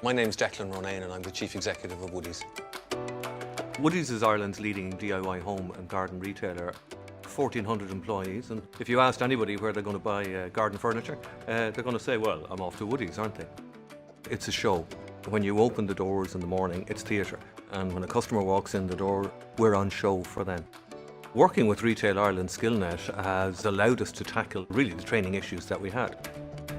My name's Declan Ronayne and I'm the Chief Executive of Woodies. Woodies is Ireland's leading DIY home and garden retailer. 1,400 employees, and if you asked anybody where they're going to buy garden furniture, they're going to say, well, I'm off to Woodies, aren't they? It's a show. When you open the doors in the morning, it's theatre, and when a customer walks in the door, we're on show for them. Working with Retail Ireland Skillnet has allowed us to tackle really the training issues that we had.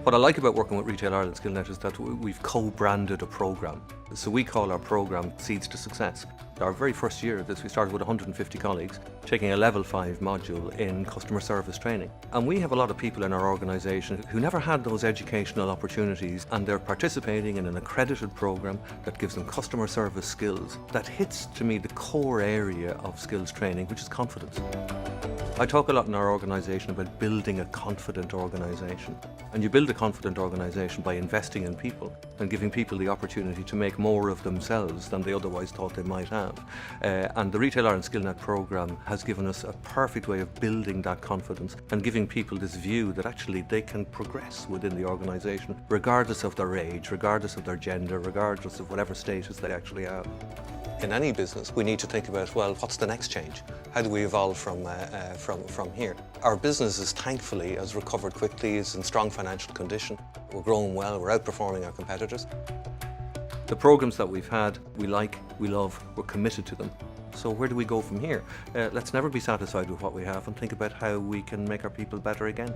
What I like about working with Retail Ireland Skillnet is that we've co-branded a programme. So we call our programme Seeds to Success. Our very first year of this, we started with 150 colleagues taking a level 5 module in customer service training. And we have a lot of people in our organisation who never had those educational opportunities, and they're participating in an accredited programme that gives them customer service skills that hits, to me, the core area of skills training, which is confidence. I talk a lot in our organisation about building a confident organisation. And you build a confident organisation by investing in people and giving people the opportunity to make more of themselves than they otherwise thought they might have. And the Retail Ireland Skillnet programme has given us a perfect way of building that confidence and giving people this view that actually they can progress within the organisation regardless of their age, regardless of their gender, regardless of whatever status they actually have. In any business, we need to think about, well, what's the next change? How do we evolve from here? Our business is thankfully has recovered quickly, is in strong financial condition. We're growing well, we're outperforming our competitors. The programmes that we've had, we like, we love, we're committed to them. So where do we go from here? Let's never be satisfied with what we have and think about how we can make our people better again.